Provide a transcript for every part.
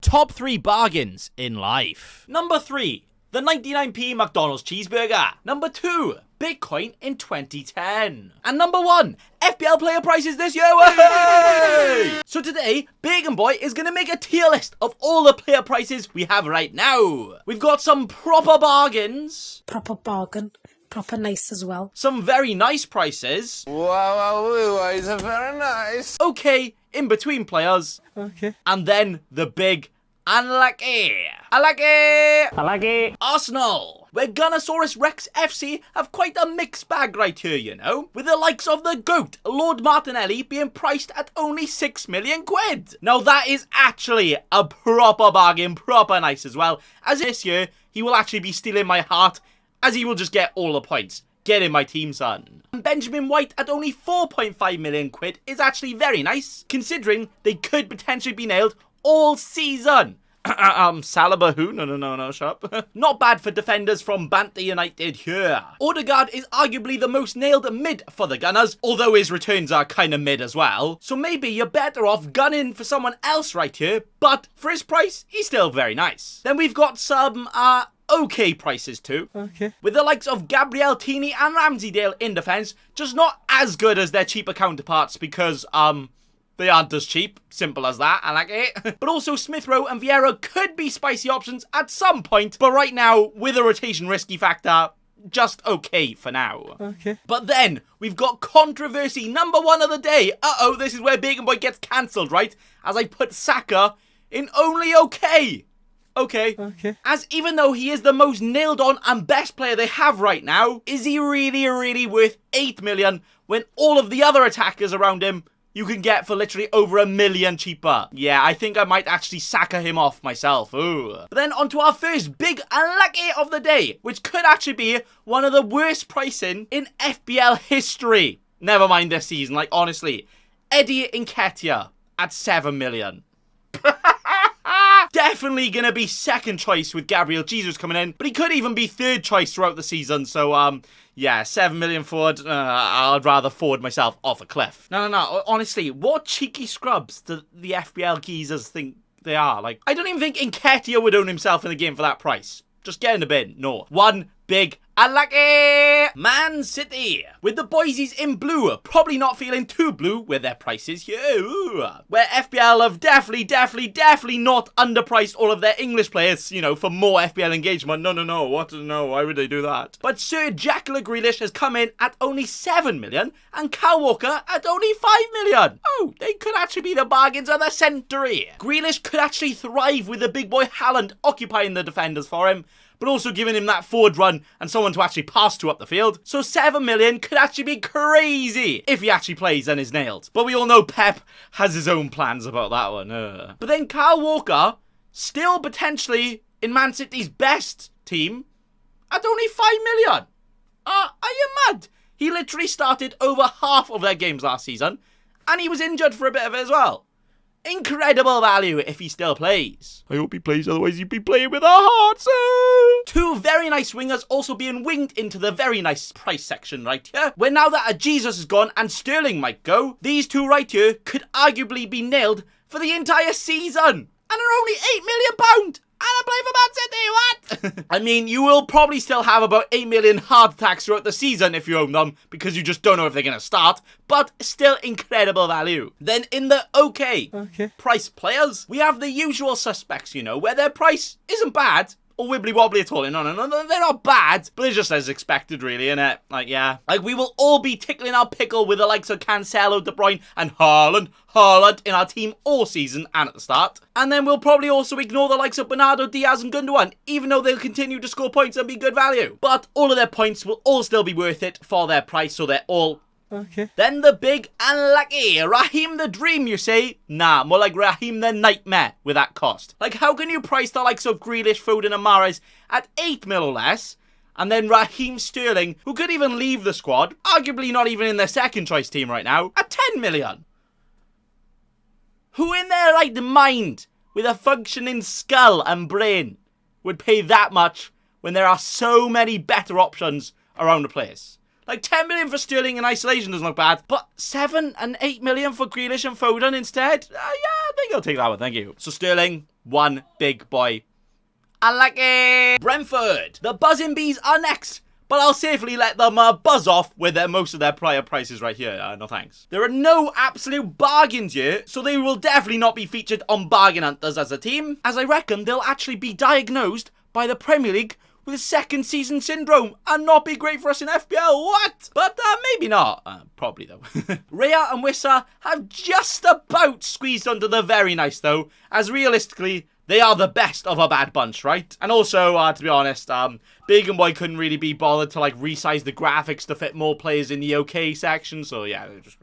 top 3 bargains in life. Number 3, the 99p McDonald's cheeseburger. Number 2, Bitcoin in 2010. And number 1, FPL player prices this year. Way! So today, Bacon Boy is going to make a tier list of all the player prices we have right now. We've got some proper bargains. Proper bargain. Proper nice as well. Some very nice prices. Wow, is it very nice? Okay, in between players. Okay. And then the big unlucky. Arsenal, where Gunnosaurus Rex FC have quite a mixed bag right here, you know, with the likes of the GOAT, Lord Martinelli, being priced at only 6 million quid. Now that is actually a proper bargain, proper nice as well, as this year he will actually be stealing my heart, as he will just get all the points. Get in my team, son. And Benjamin White at only 4.5 million quid is actually very nice, considering they could potentially be nailed all season. Saliba who? No, shut up. Not bad for defenders from Banter United here. Odegaard is arguably the most nailed mid for the Gunners, although his returns are kind of mid as well. So maybe you're better off gunning for someone else right here, but for his price, he's still very nice. Then we've got some, okay prices too. Okay. With the likes of Gabriel Tini and Ramsdale in defence, just not as good as their cheaper counterparts because, they aren't as cheap. Simple as that. I like it. But also Smith Rowe and Vieira could be spicy options at some point. But right now, with a rotation risky factor, just okay for now. Okay. But then, we've got controversy number 1 of the day. Uh-oh, this is where Bacon Boy gets cancelled, right? As I put Saka in only okay. Okay. As even though he is the most nailed on and best player they have right now, is he really worth 8 million when all of the other attackers around him you can get for literally over 1 million cheaper? Yeah, I think I might actually Saka him off myself. Ooh. But then on to our first big unlucky of the day, which could actually be one of the worst pricing in FPL history. Never mind this season, like honestly. Eddie Nketiah at 7 million. Definitely gonna be second choice with Gabriel Jesus coming in, but he could even be third choice throughout the season, so yeah, 7 million forward, I'd rather forward myself off a cliff. No, honestly, what cheeky scrubs do the FPL geezers think they are? Like, I don't even think Nketiah would own himself in the game for that price. Just get in the bin. No. One big unlucky. Man City, with the boysies in blue, probably not feeling too blue with their prices here. Ooh. Where FPL have definitely not underpriced all of their English players, you know, for more FPL engagement. No, what? No, why would they do that? But Sir Jack Grealish has come in at only 7 million and Kyle Walker at only 5 million. Oh, they could actually be the bargains of the century. Grealish could actually thrive with the big boy Haaland occupying the defenders for him, but also giving him that forward run and someone to actually pass to up the field. So 7 million could actually be crazy if he actually plays and is nailed. But we all know Pep has his own plans about that one. But then Kyle Walker, still potentially in Man City's best team, at only 5 million. Are you mad? He literally started over half of their games last season, and he was injured for a bit of it as well. Incredible value if he still plays. I hope he plays, otherwise he'd be playing with a heart, sir. 2 very nice wingers also being winged into the very nice price section right here. Where now that a Jesus is gone and Sterling might go, these 2 right here could arguably be nailed for the entire season. And are only £8 million. And I play for Man City, what? I mean, you will probably still have about 8 million heart attacks throughout the season if you own them, because you just don't know if they're going to start, but still incredible value. Then in the okay price players, we have the usual suspects, you know, where their price isn't bad, or wibbly wobbly at all. No, they're not bad, but they're just as expected, really, innit? Like, yeah. Like, we will all be tickling our pickle with the likes of Cancelo, De Bruyne, and Haaland in our team all season and at the start. And then we'll probably also ignore the likes of Bernardo, Diaz, and Gundogan, even though they'll continue to score points and be good value. But all of their points will all still be worth it for their price, so they're all Then the big unlucky. Raheem the Dream, you say? Nah, more like Raheem the Nightmare with that cost. Like, how can you price the likes of Grealish, Foden and Mahrez at 8 mil or less, and then Raheem Sterling, who could even leave the squad, arguably not even in their second choice team right now, at 10 million? Who in their right mind, with a functioning skull and brain, would pay that much when there are so many better options around the place? Like, 10 million for Sterling in isolation doesn't look bad, but 7 and 8 million for Grealish and Foden instead? Yeah, I think I'll take that one, thank you. So Sterling, one big boy. Unlucky! Brentford. The buzzing bees are next, but I'll safely let them buzz off with most of their prior prices right here. No thanks. There are no absolute bargains here, so they will definitely not be featured on Bargain Hunters as a team, as I reckon they'll actually be diagnosed by the Premier League with second season syndrome and not be great for us in FPL. What? But maybe not. Probably though. Rhea and Wissa have just about squeezed under the very nice though, as realistically, they are the best of a bad bunch, right? And also, to be honest, Big and Boy couldn't really be bothered to like resize the graphics to fit more players in the OK section, so yeah, they just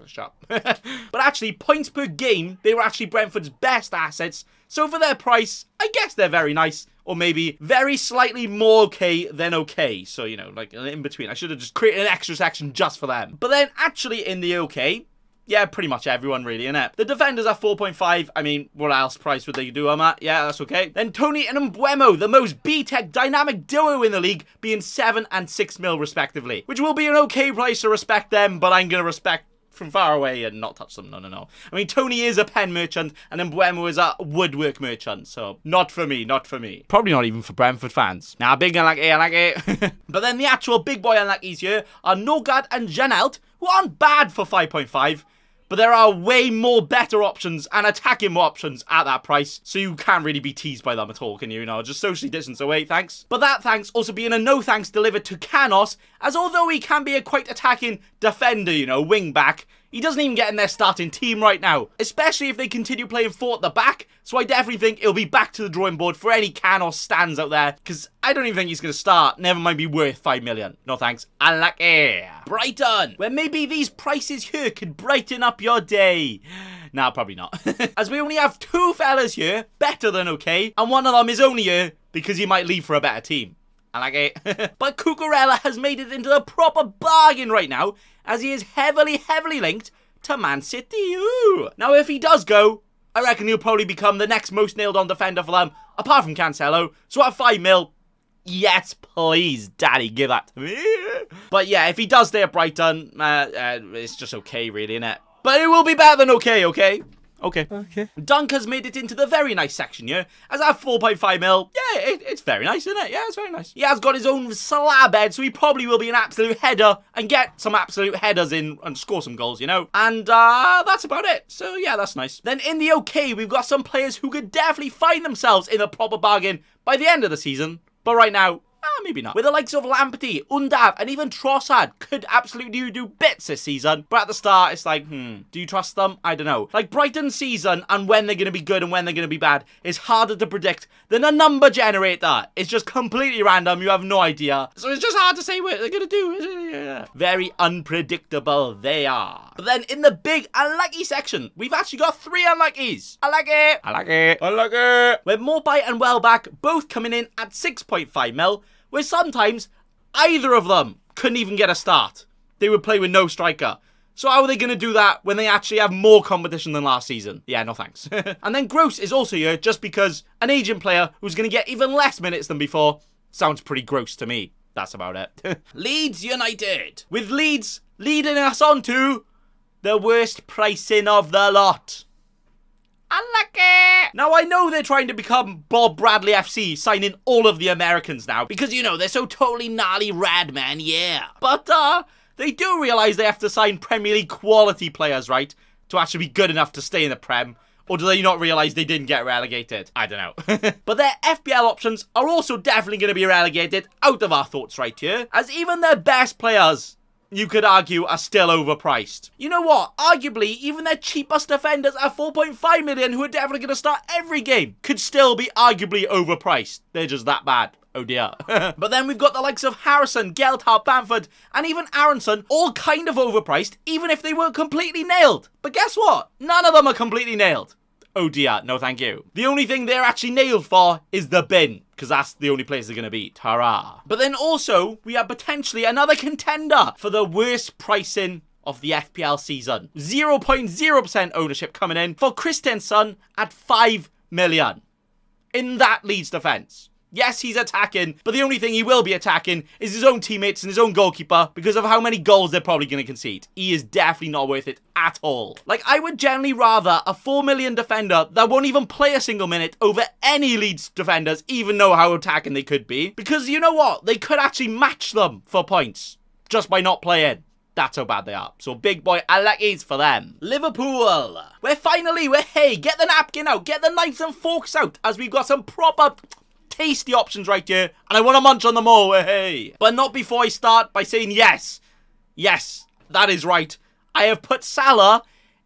shut up. But actually, points per game, they were actually Brentford's best assets, so for their price, I guess they're very nice, or maybe very slightly more okay than okay, so you know, like in between. I should have just created an extra section just for them. But then actually in the OK, yeah, pretty much everyone really, innit? The defenders are 4.5. I mean, what else price would they do them at? Yeah, that's okay. Then Tony and Mbeumo, the most B-Tech dynamic duo in the league, being 7 and 6 mil respectively. Which will be an okay price to respect them, but I'm going to respect from far away and not touch them. No. I mean, Tony is a pen merchant and Mbeumo is a woodwork merchant, so not for me, not for me. Probably not even for Brentford fans. Nah, big unlucky. But then the actual big boy unluckies here are Nogard and Janelt, who aren't bad for 5.5. But there are way more better options and attacking more options at that price, so you can't really be teased by them at all, can you? No, just socially distance away, thanks. But that thanks also being a no thanks delivered to Canos, as although he can be a quite attacking defender, you know, wing back, he doesn't even get in their starting team right now, especially if they continue playing 4 at the back, so I definitely think it'll be back to the drawing board for any Canos stands out there, because I don't even think he's going to start, never mind be worth 5 million. No thanks. Unlucky. Brighton, where maybe these prices here could brighten up your day. Nah, probably not. As we only have 2 fellas here, better than okay, and one of them is only here because he might leave for a better team. I like it. But Cucurella has made it into a proper bargain right now, as he is heavily linked to Man City. Ooh. Now, if he does go, I reckon he'll probably become the next most nailed-on defender for them, apart from Cancelo. So at 5 mil, yes, please, Daddy, give that to me. But yeah, if he does stay at Brighton, it's just okay, really, innit? But it will be better than okay? Okay. Dunk has made it into the very nice section here, as at 4.5 mil. Yeah, it's very nice, isn't it? Yeah, it's very nice. He has got his own slab head, so he probably will be an absolute header and get some absolute headers in and score some goals, you know? And that's about it. So yeah, that's nice. Then in the OK, we've got some players who could definitely find themselves in a proper bargain by the end of the season. But right now, maybe not. With the likes of Lamptey, Undav, and even Trossard could absolutely do bits this season. But at the start, it's like, do you trust them? I don't know. Like, Brighton's season and when they're going to be good and when they're going to be bad is harder to predict than a number generator. It's just completely random. You have no idea. So it's just hard to say what they're going to do. Yeah. Very unpredictable they are. But then in the big unlucky section, we've actually got 3 unluckies. Unlucky. With Morby and Welbeck both coming in at 6.5 mil. Where sometimes either of them couldn't even get a start. They would play with no striker. So how are they going to do that when they actually have more competition than last season? Yeah, no thanks. And then Gross is also here just because an aging player who's going to get even less minutes than before sounds pretty gross to me. That's about it. Leeds United. With Leeds leading us on to the worst pricing of the lot. Unlucky! Now, I know they're trying to become Bob Bradley FC, signing all of the Americans now, because, you know, they're so totally gnarly rad, man, yeah. But, they do realise they have to sign Premier League quality players, right? To actually be good enough to stay in the Prem. Or do they not realise they didn't get relegated? I don't know. But their FPL options are also definitely going to be relegated out of our thoughts right here, as even their best players, you could argue, are still overpriced. You know what? Arguably, even their cheapest defenders at 4.5 million, who are definitely going to start every game, could still be arguably overpriced. They're just that bad. Oh dear. But then we've got the likes of Harrison, Geltard, Bamford, and even Aronson, all kind of overpriced, even if they were completely nailed. But guess what? None of them are completely nailed. Oh dear, no thank you. The only thing they're actually nailed for is the bin, because that's the only place they're going to be. Ta-ra. But then also, we have potentially another contender for the worst pricing of the FPL season. 0.0% ownership coming in for Christensen at 5 million. In that Leeds defence. Yes, he's attacking, but the only thing he will be attacking is his own teammates and his own goalkeeper because of how many goals they're probably going to concede. He is definitely not worth it at all. Like, I would generally rather a 4 million defender that won't even play a single minute over any Leeds defenders, even know how attacking they could be. Because you know what? They could actually match them for points just by not playing. That's how bad they are. So big boy unluckies for them. Liverpool. Hey, get the napkin out. Get the knives and forks out as we've got some proper tasty options right here, and I want to munch on them all, hey. But not before I start by saying yes. Yes, that is right. I have put Salah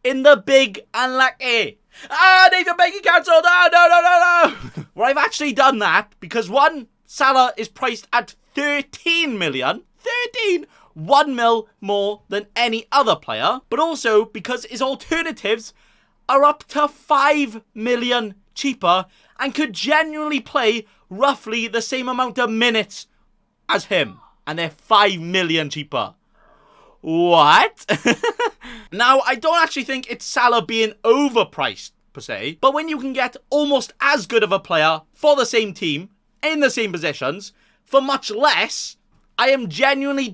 in the big unlucky. Nathan Baker cancelled. No. Well, I've actually done that because one, Salah is priced at 13 million. 1 mil more than any other player, but also because his alternatives are up to 5 million cheaper and could genuinely play roughly the same amount of minutes as him. And they're 5 million cheaper. What? Now, I don't actually think it's Salah being overpriced, per se. But when you can get almost as good of a player for the same team, in the same positions, for much less, I am genuinely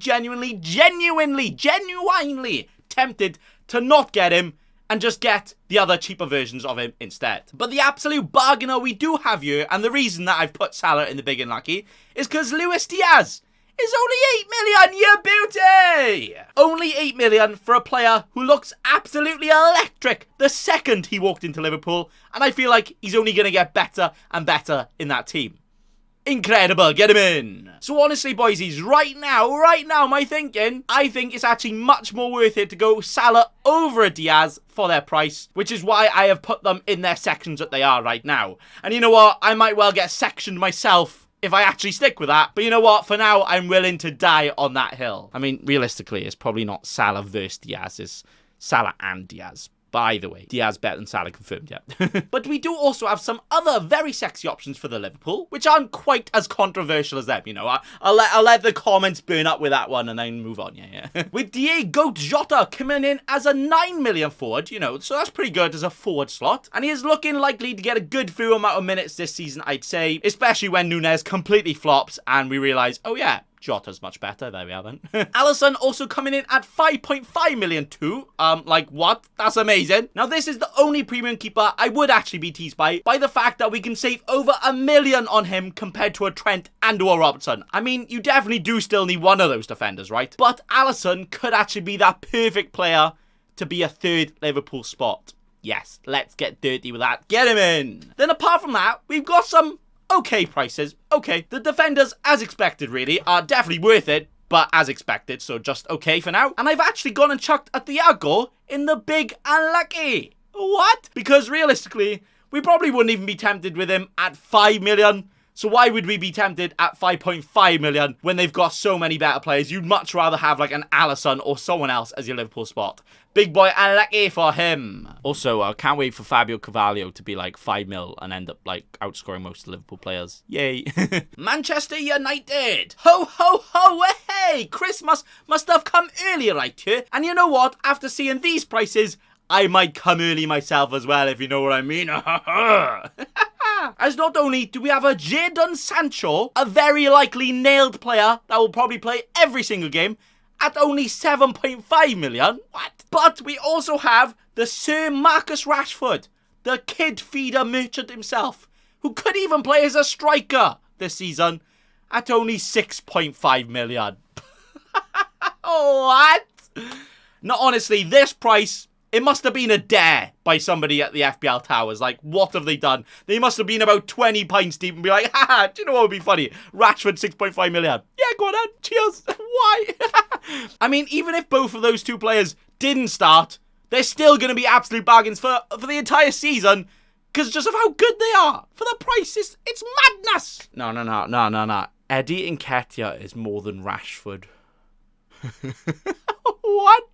tempted to not get him and just get the other cheaper versions of him instead. But the absolute bargainer we do have here, and the reason that I've put Salah in the big and lucky, is because Luis Diaz is only 8 million, you beauty! Only 8 million for a player who looks absolutely electric the second he walked into Liverpool, and I feel like he's only going to get better and better in that team. Incredible, get him in. So honestly, boysies, right now, my thinking, I think it's actually much more worth it to go Salah over a Diaz for their price, which is why I have put them in their sections that they are right now. And you know what? I might well get sectioned myself if I actually stick with that. But you know what? For now, I'm willing to die on that hill. I mean, realistically, it's probably not Salah versus Diaz. It's Salah and Diaz. By the way, Diaz better than Salah, confirmed, yeah. But we do also have some other very sexy options for the Liverpool, which aren't quite as controversial as them, you know. I'll let the comments burn up with that one and then move on, yeah. With Diego Jota coming in as a 9 million forward, you know, so that's pretty good as a forward slot. And he is looking likely to get a good few amount of minutes this season, I'd say, especially when Nunez completely flops and we realise, oh yeah, Jota's much better. There we are then. Alisson also coming in at 5.5 million too. Like what? That's amazing. Now this is the only premium keeper I would actually be teased by the fact that we can save over 1 million on him compared to a Trent and or a Robertson. I mean, you definitely do still need one of those defenders, right? But Alisson could actually be that perfect player to be a third Liverpool spot. Yes, let's get dirty with that. Get him in. Then apart from that, we've got some okay prices. Okay, the defenders, as expected really, are definitely worth it, but as expected, so just okay for now. And I've actually gone and chucked a Thiago in the big unlucky. What? Because realistically, we probably wouldn't even be tempted with him at 5 million. So why would we be tempted at 5.5 million when they've got so many better players? You'd much rather have like an Alisson or someone else as your Liverpool spot. Big boy unlucky for him. Also, I can't wait for Fabio Carvalho to be like 5 mil and end up like outscoring most of the Liverpool players. Yay. Manchester United. Ho, ho, ho, hey. Christmas must have come earlier right here. And you know what? After seeing these prices, I might come early myself as well, if you know what I mean. As not only do we have a Jadon Sancho, a very likely nailed player that will probably play every single game, at only 7.5 million. What? But we also have the Sir Marcus Rashford, the kid feeder merchant himself, who could even play as a striker this season, at only 6.5 million. What? No, honestly, this price, it must have been a dare by somebody at the FPL Towers. Like, what have they done? They must have been about 20 pints deep and be like, haha, do you know what would be funny? Rashford, 6.5 million. Yeah, go on then. Cheers. Why? I mean, even if both of those two players didn't start, they're still going to be absolute bargains for the entire season because just of how good they are. For the price, it's madness. No. Eddie Nketiah is more than Rashford. What?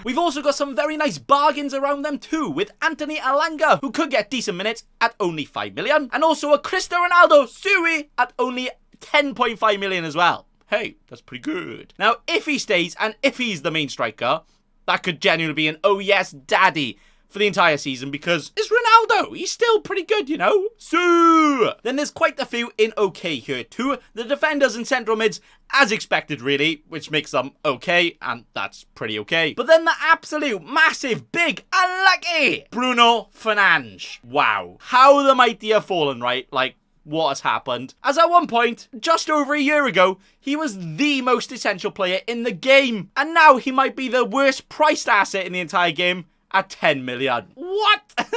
We've also got some very nice bargains around them too, with Anthony Elanga, who could get decent minutes at only 5 million, and also a Cristiano Ronaldo Sui at only 10.5 million as well. Hey, that's pretty good. Now, if he stays and if he's the main striker, that could genuinely be an oh yes daddy for the entire season because it's Ronaldo. He's still pretty good, you know? So then there's quite a few in okay here too. The defenders and central mids, as expected really, which makes them okay, and that's pretty okay. But then the absolute massive, big, unlucky Bruno Fernandes. Wow. How the mighty have fallen, right? Like, what has happened? As at one point, just over a year ago, he was the most essential player in the game. And now he might be the worst priced asset in the entire game at 10 million. What?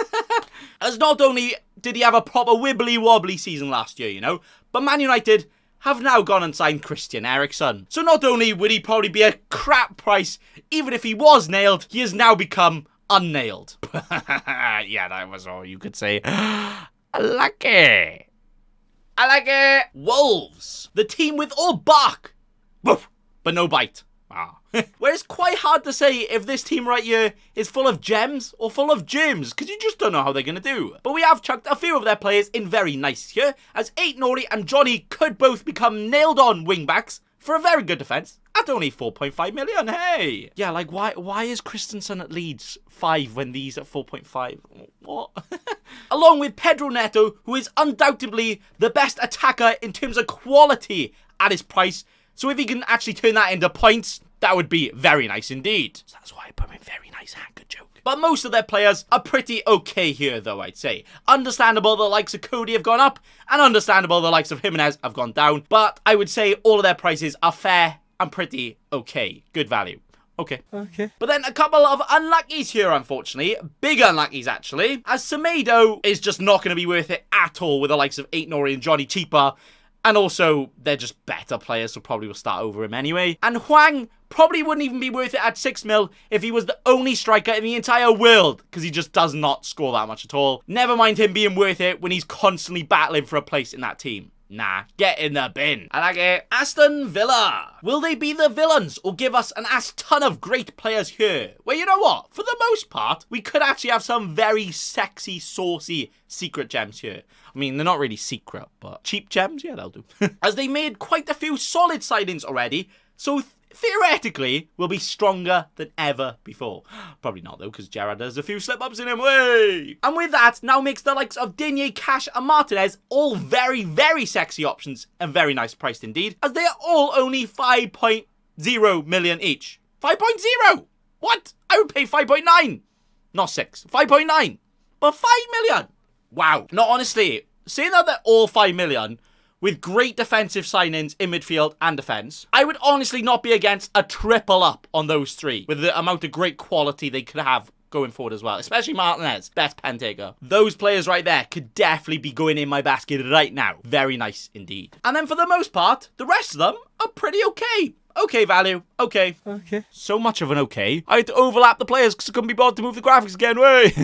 As not only did he have a proper wibbly-wobbly season last year, you know, but Man United have now gone and signed Christian Eriksen. So not only would he probably be a crap price, even if he was nailed, he has now become unnailed. Yeah, that was all you could say. Lucky. I like it. Wolves. The team with all bark, woof, but no bite. Ah. Where it's quite hard to say if this team right here is full of gems or full of germs, because you just don't know how they're going to do. But we have chucked a few of their players in very nice here, as Aït-Nouri and Johnny could both become nailed-on wingbacks for a very good defence at only 4.5 million. Hey! Yeah, like, why is Christensen at Leeds 5 when these at 4.5? What? Along with Pedro Neto, who is undoubtedly the best attacker in terms of quality at his price. So if he can actually turn that into points, that would be very nice indeed. So that's why I put him in very nice hand. Good joke. But most of their players are pretty okay here, though, I'd say. Understandable the likes of Cody have gone up, and understandable the likes of Jimenez have gone down. But I would say all of their prices are fair and pretty okay. Good value. Okay. But then a couple of unluckies here, unfortunately. Big unluckies, actually. As Semedo is just not going to be worth it at all with the likes of Aït-Nouri and Johnny cheaper. And also, they're just better players, so probably will start over him anyway. And Hwang probably wouldn't even be worth it at 6 mil if he was the only striker in the entire world, because he just does not score that much at all. Never mind him being worth it when he's constantly battling for a place in that team. Nah, get in the bin. I like it. Aston Villa. Will they be the villains or give us an ass ton of great players here? Well, you know what? For the most part, we could actually have some very sexy, saucy secret gems here. I mean, they're not really secret, but cheap gems? Yeah, they'll do. As they made quite a few solid signings already, so theoretically, will be stronger than ever before. Probably not, though, because Gerrard has a few slip-ups in him. Way! And with that, now makes the likes of Digne, Cash, and Martinez all very, very sexy options and very nice priced indeed, as they are all only 5.0 million each. 5.0! What? I would pay 5.9. Not 6. 5.9. But 5 million! Wow. No, honestly, saying that they're all 5 million... with great defensive signings in midfield and defence, I would honestly not be against a triple up on those three, with the amount of great quality they could have going forward as well, especially Martinez, best pen taker. Those players right there could definitely be going in my basket right now. Very nice indeed. And then for the most part, the rest of them are pretty okay. Okay value, okay. So much of an okay. I had to overlap the players because I couldn't be bothered to move the graphics again, way.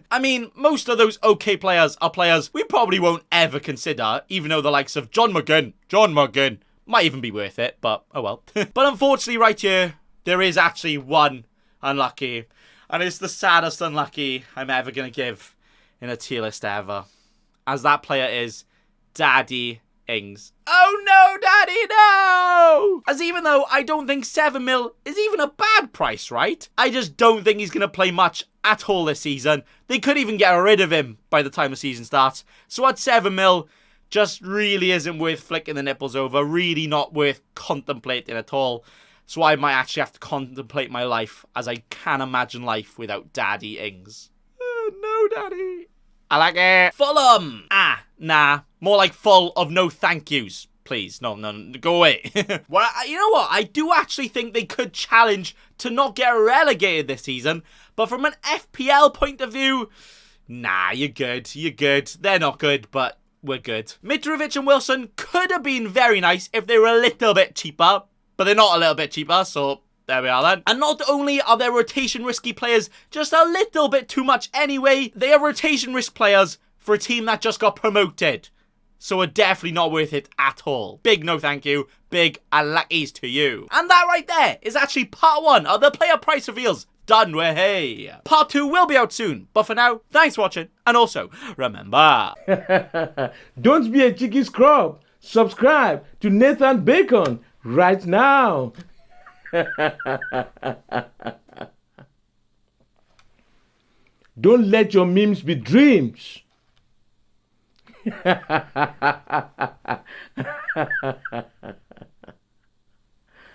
I mean, most of those okay players are players we probably won't ever consider, even though the likes of John McGinn, might even be worth it, but oh well. But unfortunately right here, there is actually one unlucky, and it's the saddest unlucky I'm ever going to give in a tier list ever, as that player is Daddy Ings. Oh no, Daddy, no! As even though I don't think 7 mil is even a bad price, right? I just don't think he's going to play much at all this season. They could even get rid of him by the time the season starts. So at 7 mil, just really isn't worth flicking the nipples over. Really not worth contemplating at all. So I might actually have to contemplate my life, as I can't imagine life without Daddy Ings. No, Daddy. I like it. Fulham. Nah. More like full of no thank yous. Please, no, go away. Well, you know what? I do actually think they could challenge to not get relegated this season. But from an FPL point of view, nah, you're good. They're not good, but we're good. Mitrovic and Wilson could have been very nice if they were a little bit cheaper. But they're not a little bit cheaper, so there we are then. And not only are their rotation risky players just a little bit too much anyway, they are rotation risk players for a team that just got promoted. So are definitely not worth it at all. Big no thank you. Big unluckies to you. And that right there is actually part 1 of the player price reveals. Done with, hey. Part 2 will be out soon. But for now, thanks for watching. And also, remember... Don't be a cheeky scrub. Subscribe to Nathan Bacon right now. Don't let your memes be dreams.